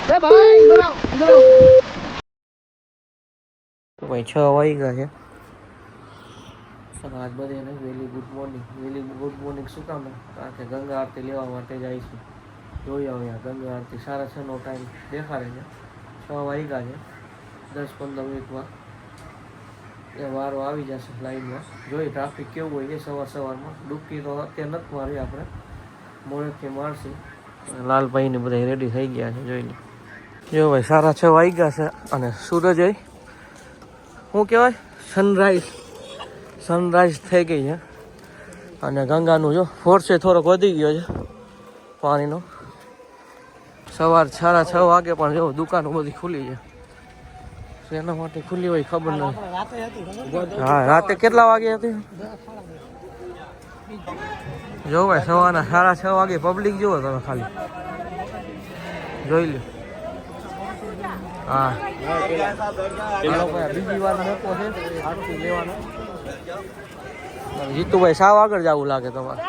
તો ભાઈ 6 વાગ્યા છે. સમાજ બધાને વેલી ગુડ મોર્નિંગ શું કામ? કારણ કે ગંગા આરતી લેવા માટે જઈશું. જોઈ આવ્યા ગંગા આરતી 6:30નો ટાઈમ દેખાડે છે. 6 વાગ્યા છે. 10-15 મિનિટમાં એ વારો આવી જશે લાઈનમાં. જોઈ ટ્રાફિક કેવું હોય છે સવારમાં. ડૂબકી તો અત્યારે નથી મારી, આપણે મોડેથી મારશું. લાલભાઈ ને બધા રેડી થઈ ગયા છે. જોઈ લે. જો ભાઈ 6:30 વાગ્યા છે અને સૂરજ શું કહેવાય સનરાઈઝ થઈ ગઈ છે. અને ગંગાનું જો ફોર્સે થોડોક વધી ગયો છે પાણીનો. સવાર 6:30 વાગે પણ જો દુકાનો બધી ખુલ્લી છે. એના માટે ખુલ્લી હોય ખબર નથી. હા, રાતે કેટલા વાગે હતી? જો ભાઈ સવારના 6:30 વાગે પબ્લિક જુઓ તમે ખાલી જોઈ લો. હા, બીજી વાર મોકો છે આરતી લેવાનો. જીતુભાઈ સાવ આગળ જવું લાગે તમારે.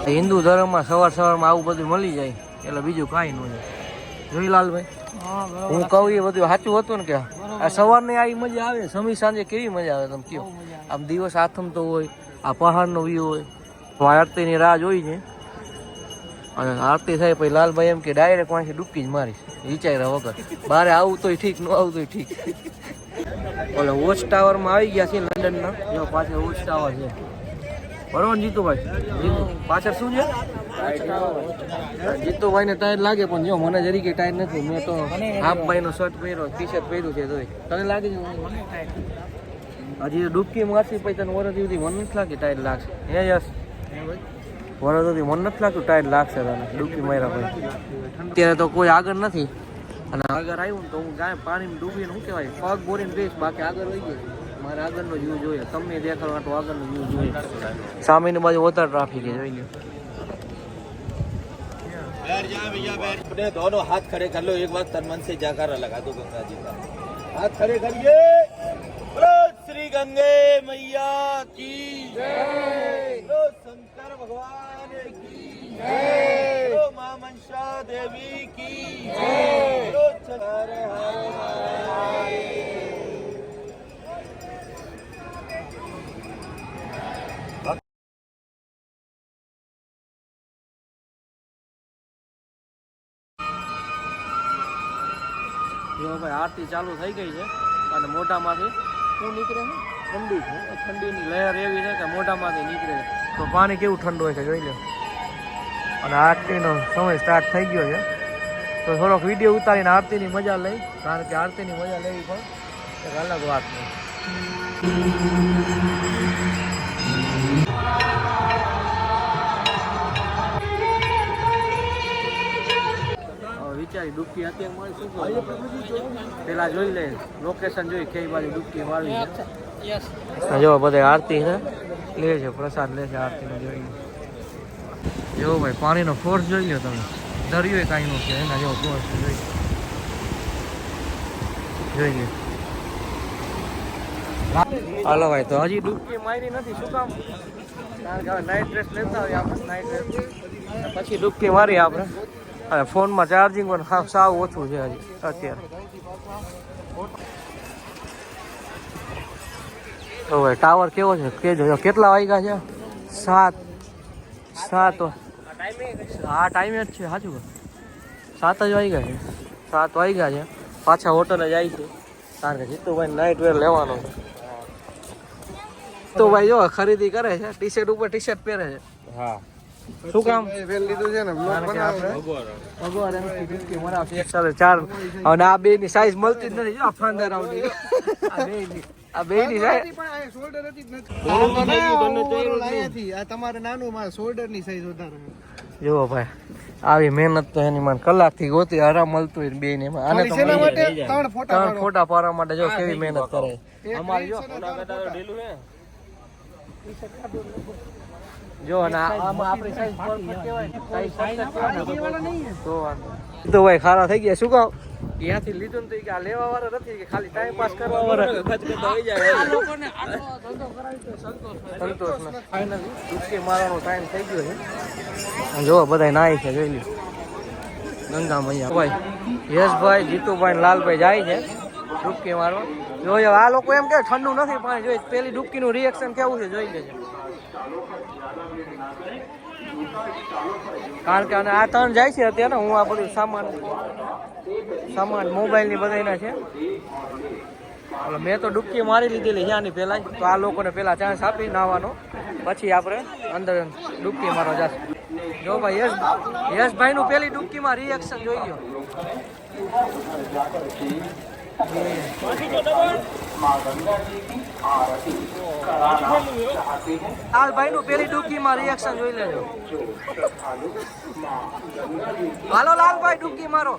હિન્દુ ધર્મમાં સવારમાં આવું બધું મળી જાય એટલે બીજું કાંઈ ન જાય. જોઈ લાલભાઈ, હું કહું એ બધું સાચું હતું ને કે આ સવારની આવી મજા આવે. સમી સાંજે કેવી મજા આવે તમે કહો. આમ દિવસ આથમતો હોય, આ પહાડનો વ્યૂ હોય. આરતીની રાહ જોઈ છે અને આરતી થાય પછી લાલભાઈ એમ કે ડાયરેક્ટ વાંચી ડૂબકી જ મારીશ વિચાર્યા વગર. બારે આવું તોય ઠીક, ન આવું તોય ઠીક. ઓલે વોચ ટાવરમાં આવી ગયા છે લંડનના. જો પાછળ વોચ ટાવર છે બરોબર જીતુભાઈ. પાછળ શું છે? જીતુભાઈ ને ટાયર લાગે પણ જો મને જરી કે ટાયર નથી. મેં તો હાફભાઈ નો શર્ટ પહેર્યો, ટી-શર્ટ પહેર્યું છે. તને લાગે છે? હજી ડૂબકી મારતી પછી તને વરસ સુધી મન નથી લાગે ટાયર લાગશે. હે યસ, વરસ સુધી મન નથી લાગતું ટાયર લાગશે તને ડૂબકી માર્યા પછી. અત્યારે તો કોઈ આગળ નથી અને આગળ આવ્યું ને તો હું ગાય પાણીમાં ડૂબીને શું કહેવાય પગ બોરીને રહીશ. બાકી આગળ વહી ગયો. મારે આગળનો વ્યૂ જોઈએ. તમને દેખાડવા તો આગળનો વ્યૂ જોઈએ. સામેની બાજુ વધારે ટ્રાફિક છે, જોઈ લો. अपने दोनों हाथ खड़े कर लो, एक बार तन मन से जयकारा लगा दो गंगा जी का. हाथ खड़े करिए. बोलो श्री गंगे मैया की जय. बोलो शंकर भगवान की जय. बोलो मां मनसा देवी की जय. बोलो हरे हरे. જો ભાઈ આરતી ચાલુ થઈ ગઈ છે અને મોઢામાંથી શું નીકળે છે? ઠંડી છે. ઠંડીની લહેર એવી છે કે મોઢામાંથી નીકળે છે. તો પાણી કેવું ઠંડુ હોય છે જોઈ લો. અને આરતીનો સમય સ્ટાર્ટ થઈ ગયો છે તો થોડોક વિડીયો ઉતારીને આરતીની મજા લઈ. કારણ કે આરતીની મજા લેવી પણ એક અલગ વાત છે. વિચારી ડૂબકી અત્યારે મળી શું પેલા જોઈ લે લોકેશન જોઈ કઈ બાજુ ડૂબકી મારવી છે. જો બધા આરતી છે લે છે, પ્રસાદ લે છે આરતીનો. જોઈ જો ભાઈ પાણીનો ફોર્સ જોઈ લો તમે. દરિયો કાંઈ નો છે એના જેવો ફોર્સ જોઈ લો. હાલો ભાઈ, તો હજી ડૂબકી મારી નથી. શું કામ? કારણ કે હવે નાઇટ ડ્રેસ લેતા હોય આપણે. નાઇટ ડ્રેસ પછી ડૂબકી મારી આપણે. અને ફોનમાં ચાર્જિંગ પણ સાવ ઓછું છે હજી અત્યારે. તો ભાઈ ટાવર કેવો છે કેજો. કેટલા વાગ્યા છે? 7 આ ટાઈમે જ છે સાચું. 7 જ વાગ્યા છે. 7 વાગ્યા છે. પાછા હોટલે જાય છે કારણ કે જીતુભાઈ નાઇટ વેર લેવાનો છે. તો ભાઈ જો ખરીદી કરે છે. ટી-શર્ટ ઉપર ટી-શર્ટ પહેરે છે. હા, શું કામ લીધું છે ને બ્લોગ બનાવે. અને આ બે ની સાઈઝ મળતી જ નથી. આ ફાંદર આવતી આ બે ની સાઈઝ શોલ્ડર હતી જ નથી. આ તમારે નાનું મારે શોલ્ડર ની સાઈઝ વધારે. જો ભાઈ આવી મહેનત તો એની મને કલાકથી ગોતી આરામ મળતું હોય બે ને. આને તો 3 ફોટા પાડવા માટે જો કેવી મહેનત કરે. અમારી જો જો ના આમાં આપણી સાઈઝ પરફેક્ટ કહેવાય. સાઈઝ પરફેક્ટ કહેવાય તો ભાઈ ખારા થઈ ગયા. શું કહો? ત્યાંથી લીધું ને તો કે આ લેવા વાળા નથી કે ખાલી ટાઈમ પાસ કરવા વાળા ખર્ચ કરતા હોય જાય. આ લોકોને આટલો ધંધો કરાવી તો સંતોષ ને ફાઇનલી ડૂબકી મારવાનો ટાઈમ થઈ ગયો છે. અને જો બધા નાય છે જોઈ લો ગંગા મૈયા ભાઈ યશભાઈ જીતુભાઈ ને લાલભાઈ જાય છે ડૂબકી મારવા. જોયો આ લોકો એમ કે ઠંડુ નથી પાણી જોઈ પેલી ડૂબકીનું રિએક્શન કેવું છે જોઈ લેજો. કારણ કે આ ત્રણ જાય છે અત્યારે હું આ બધું સામાન મોબાઈલ ની બધાના છે. મેં તો ડૂબકી મારી લીધેલી ત્યાંની પેલા તો આ લોકોને પેલા ચાન્સ આપી નાવાનો પછી આપણે અંદર ડૂબકી મારવા જશું. જો ભાઈ યશભાઈ નું પેલી ડૂબકીમાં રિએક્શન જોઈ લો. લાલભાઈ નું પેલી ડૂબકીમાં રિએક્શન જોઈ લેજો. હાલો લાલભાઈ ડૂબકી મારો.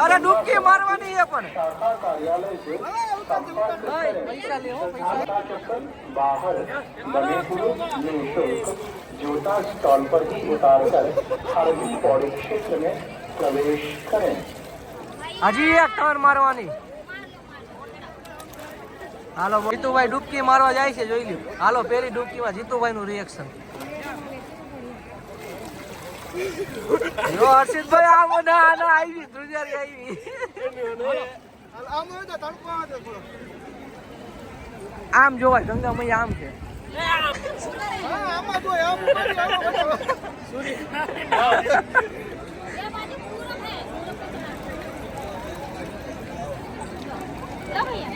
અરે ડૂબકી મારવાની છે પણ પૈસા લેવો जूता स्टॉल पर ही उतार कर हरदी पौड़ी क्षेत्र में प्रवेश करें. હજી એક ટર્ન મારવાની. હાલો જીતુભાઈ ડૂબકી મારવા જાય છે જોઈ લ્યો. હાલો પેલી ડૂબકીમાં જીતુભાઈ નું રિએક્શન. જો હર્ષિતભાઈ આવો ના આવી ધ્રુજારી આવી. આમ જોવાય ગંગા મૈયા આમ છે.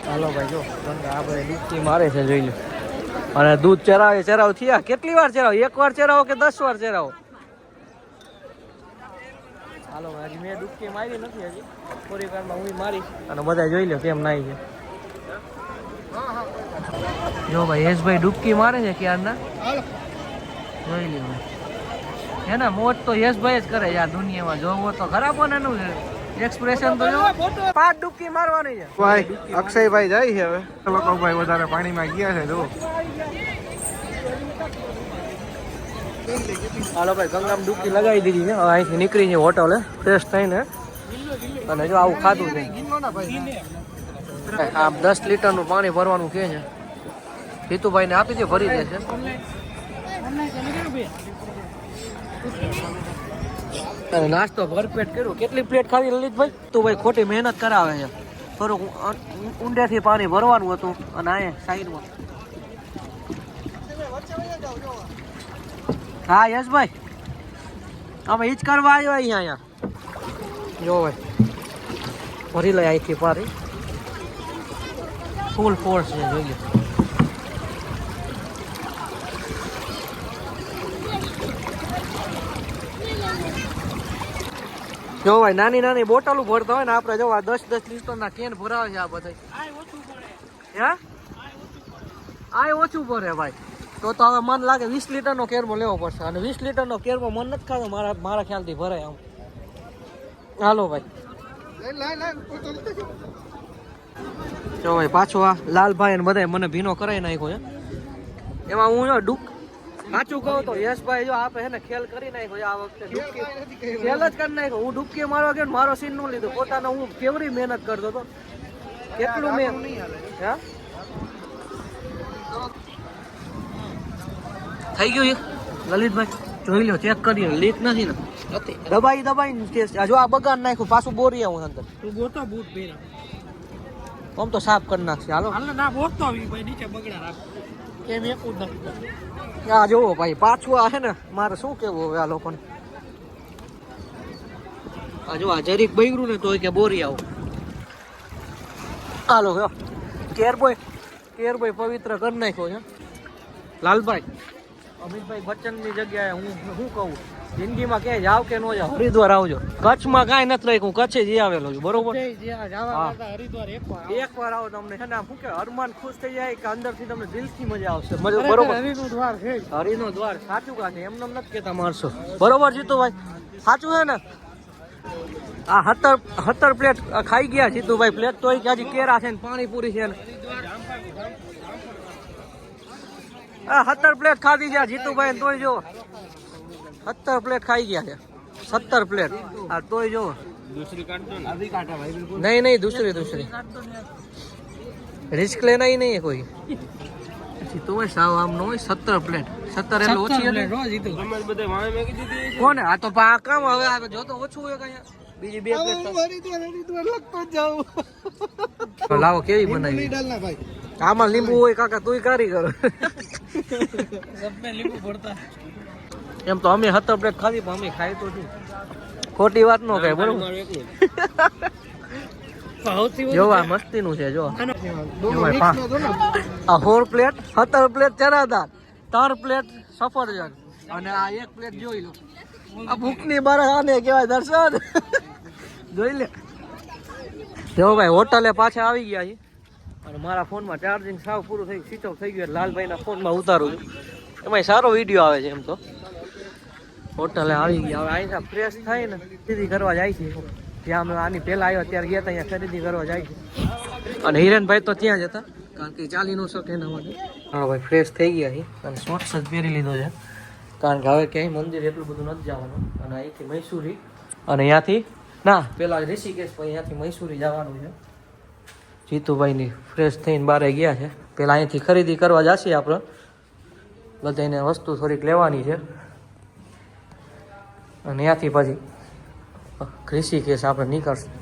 હાલો ભાઈ જો ગંગા આપણે ડૂબકી મારે છે જોઈ લો. અને દૂધ ચરાવે થયા કેટલી વાર ચરાવો? એક વાર ચરાવો કે 10 વાર ચરાવો? હાલો હજી મેં ડૂબકી મારી નથી હજી થોડી વારમાં હું મારી અને બધા જોઈ લો કેમ નાઈ છે. જો ભાઈ યશભાઈ ડૂબકી મારે છે ક્યારના જોઈ લો હે ને. મોજ તો યશભાઈ જ કરે છે આ દુનિયામાં. જોવો તો ખરાબ પણ એનું એક્સપ્રેશન તો જો 5 ડૂબકી મારવાની છે ભાઈ. અક્ષયભાઈ જાય છે હવે. લોકો ભાઈ વધારે પાણીમાં ગયા છે જો. હાલો ભાઈ ગંગામાં ડૂબકી લગાવી દીધી છે. હવે અહીંથી નીકળી છે હોટલે ફ્રેશ થઈને અને જો આવું ખાધું છે. આમ 10 લીટરનું પાણી ભરવાનું કે છે. જીતુભાઈને આપી દે ભરી દે છે. અને નાસ્તો ભરપેટ કર્યો. કેટલી પ્લેટ ખાવી લલિતભાઈ? તો ભાઈ ખોટી મહેનત કરાવે છે. થોડુંક ઊંડેથી પાણી ભરવાનું હતું અને આ સાઈડમાં. હા યશભાઈ અમે ઈ જ કરવા આવ્યો અહીંયા. જો ભાઈ ભરી લઈ અહીંથી પાણી ફૂલ ફોર્સ છે જોઈએ. જો ભાઈ નાની નાની બોટલો ભરતા હોય ને આપણે જો આ 10 લીટરના કેન ભરાવે છે આ બધા. હે આ ઓછું ભરે ભાઈ. તો હવે મન લાગે 20 લીટરનો કેરમો લેવો પડશે. અને 20 લીટરનો કેરમો મન નથી ખાતો મારા ખ્યાલથી ભરાય આમ. હાલો ભાઈ જો ભાઈ પાછો આ લાલભાઈ ને બધા મને ભીનો કરાવી નાખ્યો છે. એમાં હું જો સાચું કહું તો યશભાઈ જો આપે છે ને ખેલ કરી નાખ્યો આ વખતે. ડૂબકી ખેલ જ કરી નાખ્યો. હું ડૂબકી મારવા ગયો મારો સીન નું લીધું. પોતાનો હું કેવડી મહેનત કરતો હતો કેટલું મેં. હે થઈ ગયું લલિતભાઈ જોઈ લો ચેક કરી લીક નથી ને. દબાઈ જો આ બગાડ નાખ્યું પાછું બોરી આવું અંદર. તું બોતો બૂટ પહેરી આમ તો સાફ કરી નાખશે. હાલો ના બોતો ભાઈ નીચે બગડા રાખ કેમ એકું જ નથી. આ જોવો ભાઈ પાછું આ છે ને મારે શું કેવું હવે આ લોકોને. આ જો આ જરીક બગડ્યું ને તો કે બોરી આવું. હાલો કેરબોય પવિત્ર કરી નાખ્યો છે. લાલભાઈ અમિતભાઈ બચ્ચનની જગ્યાએ હું શું કહું જિંદગીમાં ક્યાંય જાવ કે ન જાવ હરિદ્વાર આવજો. કચ્છમાં કાંઈ નથી રાખ્યું કચ્છે જઈ આવેલો છું બરોબર. એક વાર આવો તમને છે ને આમ શું કે અરમાન ખુશ થઈ જાય કે અંદરથી તમને દિલથી મજા આવશે બરોબર. હરિનો દ્વાર સાચું કાંઈ એમને નથી કેતા માણસો બરોબર. જીતુભાઈ સાચું છે ને. આ 17 પ્લેટ ખાઈ ગયા જીતુભાઈ. પ્લેટ તો હજી કેરા છે ને પાણીપુરી છે ને. 17 પ્લેટ ખાધી ગયા જીતુભાઈ તોય જો 17 પ્લેટ ખાઈ ગયા છે. 17 प्लेट आ तो जो दूसरी काट दो ना, अभी काटा भाई बिल्कुल। नहीं नहीं दूसरी रिस्क लेना ही नहीं है कोई પછી તો સાવ આમ નો 17 પ્લેટ 17 એટલે ઓછી હતી તમે બધે વામે મેકી દીધી કોને આ તો પા કામ હવે આ જો તો ઓછું હોય કયા બીજી બે પ્લેટ લગતો જાઉં લાવો કેવી બનાવી ડાલના ભાઈ આમાં લીંબુ હોય કાકા તુંય કારીગર સબમે લીંબુ પડતા એમ તો અમે 17 પ્લેટ ખાધી પણ અમે ખાઈ તો છું ખોટી વાત નો કહે બરોબર જો આ મસ્તી નું છે જો આ 4 પ્લેટ 17 પ્લેટ ચણાદાળ 3 પ્લેટ સફરજન અને આ 1 પ્લેટ જોઈ લો આ ભૂખની બાર આને કહેવાય દર્શન જોઈ લે જો ભાઈ હોટલે પાછા આવી ગયા છે અને મારા ફોનમાં ચાર્જિંગ સાવ પૂરું થઈ સ્વિચ ઓફ થઈ ગયું લાલભાઈના ફોનમાં ઉતારું છું એમાં સારો વિડીયો આવે છે એમ તો હોટલે આવી ગયા હવે અહીંયા ફ્રેશ થાય ને ખરીદી કરવા જાય છે જ્યાં અમે આની પહેલા આવ્યા ત્યારે ગયા હતા અહીંયા ખરીદી કરવા જાય છે અને હિરેનભાઈ તો ત્યાં જ હતા કારણ કે ચાલી ન શકે એના માટે હા ભાઈ ફ્રેશ થઈ ગયા છે અને શોર્ટ્સ જ પહેરી લીધો છે કારણ કે હવે ક્યાંય મંદિર એટલું બધું નથી જવાનું અને અહીંથી મૈસૂરી અને અહીંયાથી ના પેલા ઋષિકેશ પછી અહીંયાથી મૈસૂરી જવાનું છે જીતુભાઈની ફ્રેશ થઈને બહાર ગયા છે પેલા અહીંથી ખરીદી કરવા જશે આપણે બધાને વસ્તુ થોડીક લેવાની છે અને ત્યાંથી પછી ઋષિકેશ આપણે નીકળશું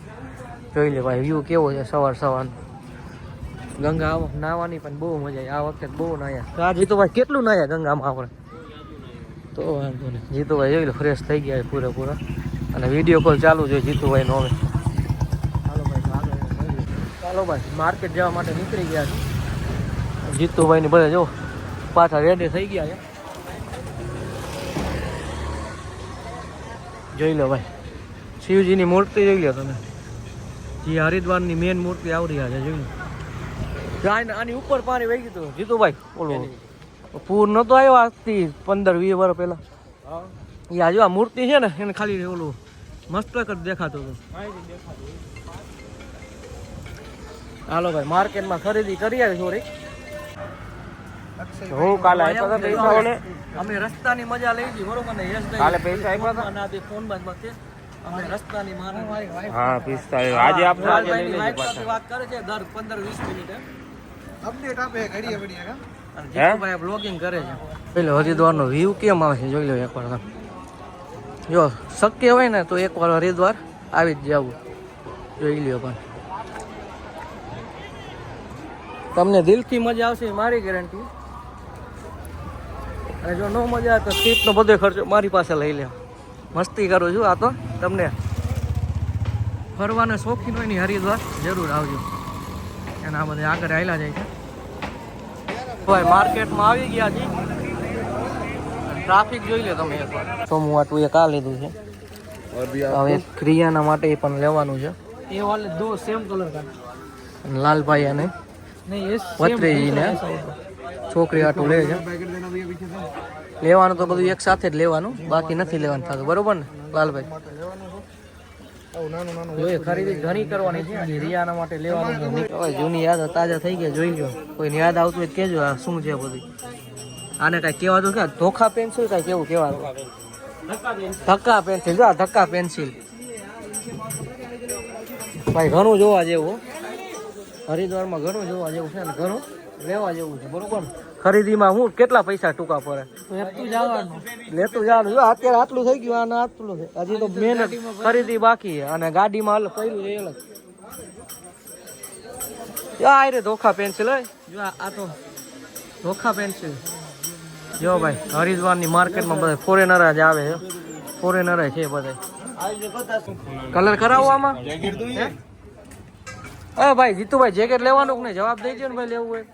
જોઈ લે ભાઈ વ્યૂ કેવો છે સવાર સવાર ગંગા નાહવાની પણ બહુ મજા આવી આ વખતે બહુ નાહ્યા આ જીતુભાઈ કેટલું નાહ્યા ગંગામાં આપણે તો વાંધો નહીં જીતુભાઈ જોઈ લો ફ્રેશ થઈ ગયા પૂરેપૂરા અને વિડીયો કોલ ચાલુ છે જીતુભાઈનો હવે ચાલો ભાઈ માર્કેટ જવા માટે નીકળી ગયા છે જીતુભાઈની બધા જો પાછા રેડી થઈ ગયા છે જોઈ લો ભાઈ શિવજીની મૂર્તિ જોઈ લો તમે જે હરિદ્વારની મેન મૂર્તિ આવડી છે જોઈ લો આની ઉપર પાણી વહી ગયું જીતુભાઈ ઓલું પૂર નતો આવ્યો આજથી 15-20 વર્ષ પહેલા એ આ જો આ મૂર્તિ છે ને એને ખાલી ઓલું મસ્તક જ દેખાતું હતું હાલો ભાઈ માર્કેટમાં ખરીદી કરી આવી થોડી હું કાલે આપ્યા હતા પૈસાઓને અમે રસ્તાની મજા લઈ હતી બરોબર ને કાલે પૈસા આપ્યા હતા ના તે ફોન બાદ અમે રસ્તાની માને હા 45 આજે આપને આજે લઈ લેજો પાછા વાત કરે છે દર 15-20 મિનિટ અપડેટ આપે ઘડીએ ઘડીએ અને જીતુભાઈ બ્લોગિંગ કરે છે પેલો હરિદ્વારનો વ્યૂ કેમ આવે છે જોઈ લો એકવાર જો શક્ય હોય ને તો એકવાર હરિદ્વાર આવી જ જવું જોઈ લ્યો પણ તમને દિલથી મજા આવશે મારી ગેરંટી અને જો ન મજા આવે તો સીટનો બધો ખર્ચો મારી પાસે લઈ લે મસ્તી કરું છું આ તો તમને ફરવાના શોખીન હોય ને હરિદ્વાર જરૂર આવજો અને આ બધા આગળ આવેલા જાય છે ભાઈ માર્કેટમાં આવી ગયા છે ટ્રાફિક જોઈ લે તમે એકવાર સોમું આટલું એક આ લીધું છે હવે ક્રિયાના માટે પણ લેવાનું છે ये वाले दो सेम कलर का અને લાલભાઈ અને नहीं ये ભત્રીજીને છોકરી આટલું લે છે पैकेट देना भैया पीछे से લેવાનું તો બધું એક સાથે જ લેવાનું બાકી નથી લેવાનું થતું બરોબર ને લાલભાઈ જોઈએ ખરીદી ઘણી કરવાની છે હજી રિયાના માટે લેવાનું છે હવે જૂની યાદ તાજા થઈ ગયા જોઈ લો કોઈને યાદ આવતું હોય તો કહેજો આ શું છે બધું આને કાંઈ કહેવાતું કે ધોખા પેન્સિલ કાંઈ કેવું કહેવાનું ધક્કા પેન્સિલ જો આ ધક્કા પેન્સિલ ભાઈ ઘણું જોવા જેવું હરિદ્વારમાં ઘણું જોવા જેવું છે ને ઘણું લેવા જેવું છે બરોબર ને ખરીદીમાં હું કેટલા પૈસા ટૂંકા પડે લેતું જવાનું જો અત્યારે આટલું થઈ ગયું આને આટલું છે હજી તો મહેનત ખરીદી બાકી અને ગાડીમાં હાલ પહેલું એ અલગ આ રે ધોખા પેન્સિલ જો આ તો ધોખા પેન્સિલ જો ભાઈ હરિદ્વારની માર્કેટમાં બધા ફોરેનર જ આવે છે ફોરેનર છે બધા કલર કરાવો આમાં અરે ભાઈ જીતુભાઈ જેકેટ લેવાનું કે નહીં જવાબ દેજો ને ભાઈ લેવું હોય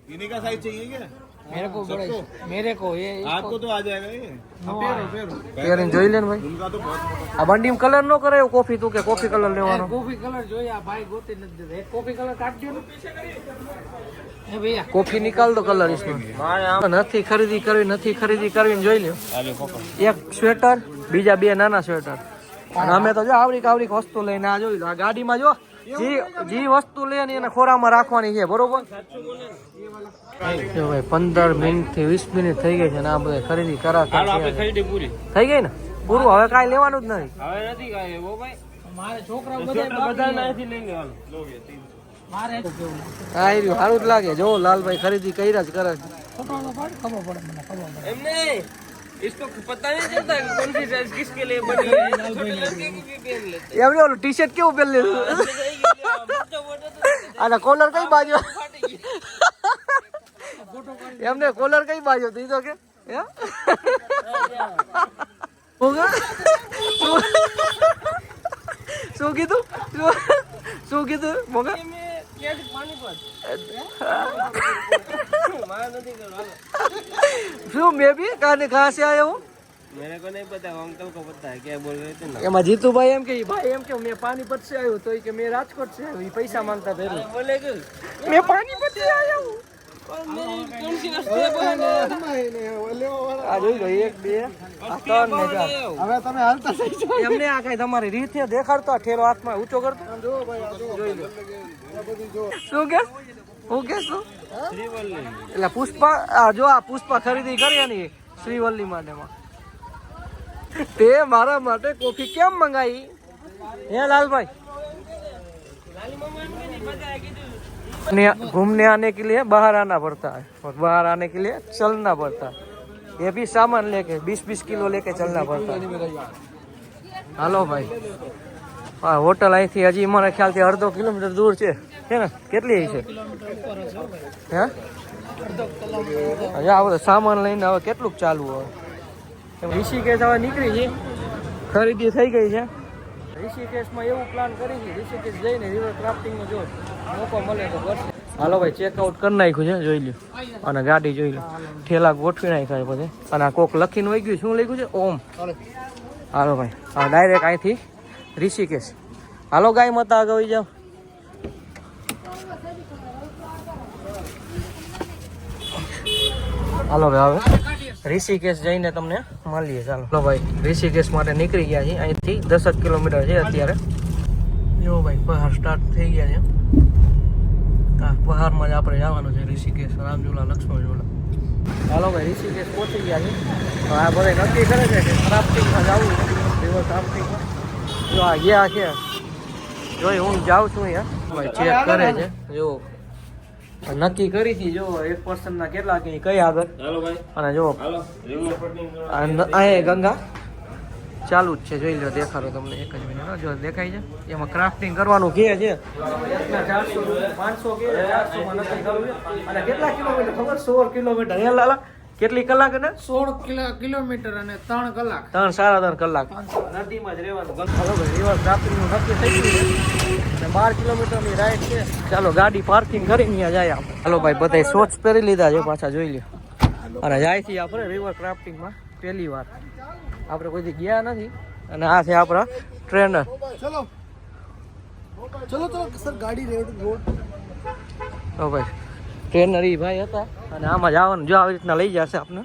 इन्हीं का साइज चाहिए क्या मेरे को बड़ा मेरे को ये आपको तो आ जाएगा ये पेरो पेरो પહેરીને જોઈ લે ને ભાઈ उनका तो बहुत આ બંડીમાં કલર નો કરાયો કોફી તું કે કોફી કલર લેવાનો कॉफी कलर जो है भाई गोते नहीं देते एक कॉफी कलर काट दियो ना ए भैया કોફી નિકાલ દો કલર इसमें નથી ખરીદી કરવી ને જોઈ લ્યો એક સ્વેટર બીજા બે નાના સ્વેટર અને અમે તો જો આવડી વસ્તુ લઈને આ જોઈ લો આ ગાડીમાં જો જી વસ્તુ લે ને એને ખોરામાં રાખવાની છે બરોબર જો ભાઈ 15 મિનિટ થી 20 મિનિટ થઈ ગઈ છે ને આ બધા ખરીદી કરાતા થઈ ગઈ ને પૂરું હવે કાંઈ લેવાનું જ નથી. હવે નથી કાંઈ એવો ભાઈ. મારે છોકરા બધા નાથી લઈ લેવાનું. મારે હા એ રહ્યું, સારું જ લાગે. જો લાલભાઈ ખરીદી કર્યા જ કરે છે. ફોટો પાડ, ખબર પડે મને, ખબર પડે. એમ नहीं इसको पता नहीं चलता कि कौन सी ड्रेस किसके लिए बनी है. छोटे लड़के की भी पहन लेते એમને ઓલું ટી શર્ટ કેવું પહેરી લીધું અને કોલર કઈ બાજુ એમને કોલર કઈ બાજુ હતી તો કે હે? મોગા? શું કીધું શું કીધું મોગા? શું બેબી कहाँ से आए हो? मेरे को नहीं पता, अंकल को पता है. क्या बोल रहे थे ना. એમાં જીતુભાઈ એમ કે ભાઈ એમ કે મેં પાણીપત से આવ્યો તો કે મેં રાજકોટ से આવ્યો. એ પૈસા માંગતા પહેલા बोले कि મેં પાણીપત से આવ્યો. कौन सी वस्तु है बहन. આ જોઈ લો 1 2 3 ને 4. હવે તમે હાલતા થઈ જાઓ. એમને આ કઈ તમારી રીત છે દેખાડતો આ ઠેલો હાથમાં ઊંચો કરતો. જો ભાઈ જોઈ લો. શું કે હું કે શું એટલે પુષ્પા જો આ પુષ્પા ખરીદી કરી એની શ્રીવલ્લી માટેમાં તે મારા માટે કોફી કેમ મંગાઈ હે લાલભાઈ? घूमने आने के लिए बाहर आना पड़ता है और बाहर आने के लिए चलना पड़ता है. ये भी सामान लेके 20-20 किलो लेके चलना पड़ता है. હાલો ભાઈ હા હોટલ અહીંથી હજી મને ખ્યાલથી 1/2 કિલોમીટર દૂર છે ને? કેટલી છે હે? હજી આ બધો સામાન લઈને હવે કેટલુંક ચાલવું હવે. ઋષિકેશ હવે નીકળી છે, ખરીદી થઈ ગઈ છે. ઋષિકેશમાં એવું પ્લાન કરી છે ઋષિકેશ જઈને રિવર ક્રાફ્ટિંગનો જો મોકો મળે તો કરશે. હાલો ભાઈ ચેકઆઉટ કરી નાખ્યું છે જોઈ લો અને ગાડી જોઈ લો ઠેલા ગોઠવી નાખ્યા પછી અને આ કોક લખીને વહી ગયું. શું લખ્યું છે? ઓમ. હાલો ભાઈ હા ડાયરેક્ટ અહીંથી ઋષિકેશ. હાલો ગાય માતા આગળ વહી જાઓ. હાલો ભાઈ હવે ઋષિકેશ જઈને તમને મળીએ. ચાલો ભાઈ ઋષિકેશ માટે નીકળી ગયા છીએ. અહીંથી 10 કિલોમીટર છે અત્યારે. જો ભાઈ પહાડ સ્ટાર્ટ થઈ ગયા છે. હા પહાડમાં જ આપણે જવાનું છે ઋષિકેશ, રામઝુલા, લક્ષ્મણ ઝુલા. હાલો ભાઈ ઋષિકેશ પહોંચી ગયા છે. આ બધા નક્કી કરે છે કે ક્રાફ્ટિંગમાં જવું છે, રિવર ક્રાફ્ટિંગમાં. જો આ ગયા છે જોઈ હું જાઉં છું અહીંયા ભાઈ ચેક કરે છે. જો નક્કી કરી હતી જો એક પર્સન ના કેટલા કે કઈ આગળ. हेलो भाई. અને જો हेलो रिवर क्राफ्टिंग અહીંયા ગંગા ચાલુ જ છે જોઈ લો. દેખાડો તમને એક જ મિનિટ જો દેખાય છે. એમાં ક્રાફ્ટિંગ કરવાનું કે છે 400 500 કે 400 માં નક્કી કરવું છે. અને કેટલા કિલોમીટર ખબર? 16 કિલોમીટર. હે લાલા કેટલી કલાક ને? 16 કિલોમીટર અને 3 કલાક. 3 કલાક નદીમાં જ રહેવાનું. હાલો ભાઈ રિવર ક્રાફ્ટિંગ નું નક્કી થઈ ગયું છે અને 12 કિલોમીટરની રાઈડ છે. ચાલો ગાડી પાર્કિંગ કરીને ત્યાં જાય આપણે. હાલો ભાઈ બધા શોર્ટ્સ પહેરી લીધા છે પાછા જોઈ લો. અને જાય છે આપણે રિવર ક્રાફ્ટિંગમાં પહેલી વાર. આપણે કોઈ ગયા નથી અને આ છે આપણા ટ્રેનર. ચલો ચલો ચલો સર ગાડી રોડ. તો ભાઈ ટ્રેનર એ ભાઈ હતા અને આમાં જવાનું જો આવી રીતના લઈ જશે આપણે.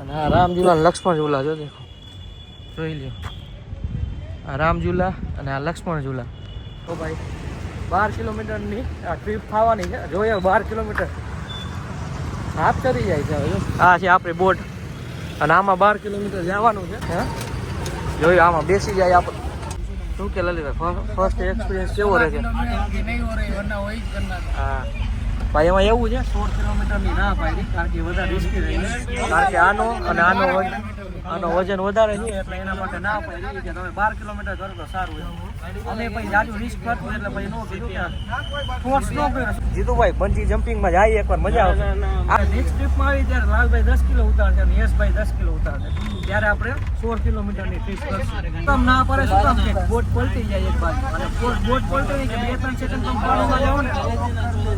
અને આ રામઝુલા લક્ષ્મણ ઝુલા જો દેખો જોઈ લ્યો. આ રામઝુલા અને આ લક્ષ્મણ ઝુલા. તો ભાઈ 12 કિલોમીટરની આ ટ્રીપ થવાની છે. જોઈએ 12 કિલોમીટર હાથ ચડી જાય છે. હવે આ છે આપણી બોટ અને આમાં 12 કિલોમીટર જવાનું છે. હે જોયું આમાં બેસી જાય આપણે. શું કે લલિતભાઈ ફર્સ્ટ એક્સપિરિયન્સ કેવો રહે છે? હા ભાઈ એમાં એવું છે 16 કિલોમીટરની ના પાડી કારણ કે વધારે રિસ્કી રહી કારણ કે આનો અને આનો વજન વધારે છે એટલે એના માટે ના પાડી કે તમે 12 કિલોમીટર કરો તો સારું એમ. અમે પછી જાજુ રિસ્ક કરતું એટલે પછી નો કીધું ફોર્સ નો કર્યો. જીતુભાઈ બંજી જમ્પિંગમાં જાય એકવાર મજા આવશે. આ નેક્સ્ટ ટ્રીપમાં આવી ત્યારે લાલભાઈ 10 કિલો ઉતારશે અને યશભાઈ 10 કિલો ઉતારશે ત્યારે આપણે 16 કિલોમીટરની ટ્રીપ કરશું. તમ ના પડે શું કામ કે બોટ પલટી જાય એક બાજુ અને બોટ પલટી નહીં કે 2-3 સેકન્ડ તમે પાણીમાં જાઓ ને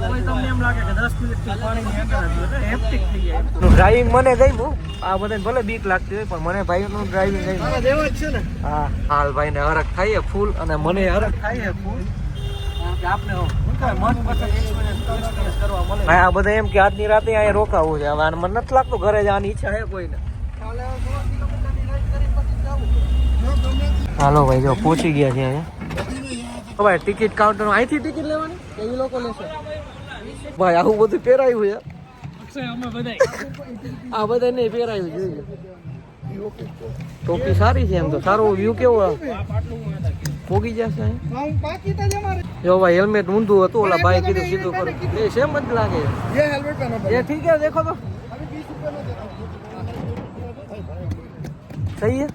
કોઈ તમને એમ લાગે કે 10 મિનિટથી પાણીની અંદર એટલે હેપ્ટિક થઈ જાય. ડ્રાઇવિંગ મને ગમ્યું. આ બધાને ભલે બીક લાગતી હોય પણ મને ભાઈનું ડ્રાઇવિંગ ગમ્યું. દેવા જ છે ને. હા હાલ ભાઈને હરખ થાય ફૂલ અને મને હરખ થાય ફૂલ કારણ કે આપણે મનપસંદ એક્સપિરિયન્સ કરવા મળે. આ બધા એમ કે આજની રાતે અહીંયા રોકાવું છે. હવે મને નથી લાગતું ઘરે જવાની ઈચ્છા છે કોઈને. હાલો ભાઈ જો પહોંચી ગયા છે અહીંયા. ભાઈ ટિકિટ કાઉન્ટર અહીંથી ટિકિટ લેવાની કે એ લોકો લેશે? ભાઈ આવું બધું પહેરાયું છે આ બધા નહીં પહેરાયું જોઈએ ટોપી સારી છે એમ તો સારો વ્યૂ કેવો પોગી જશે અહીં. જો ભાઈ હેલ્મેટ ઊંધું હતું ઓલા ભાઈ કીધું સીધું કરો એ સેમ જ લાગે ये हेलमेट पहना ये ठीक है देखो तो अभी 20 रुपए में देता सही है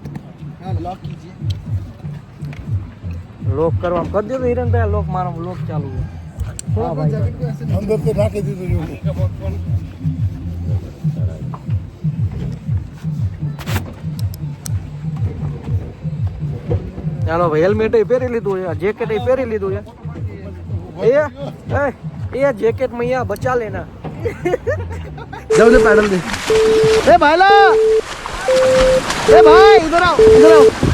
हाँ लॉक कीजिए લોક કરવા કરી દો હિરણભાઈ લોક મારો લોક ચાલુ છે हाँ भाई जैकेट को ऐसे अंदर से ढाके दे दो ચાલો ભાઈ હેલ્મેટ પહેરી લીધું છે જેકેટ પહેરી લીધું છે એ જેકેટ में यहाँ बचा लेना जाओ पैडल दे ए भाईला ए भाई इधर आओ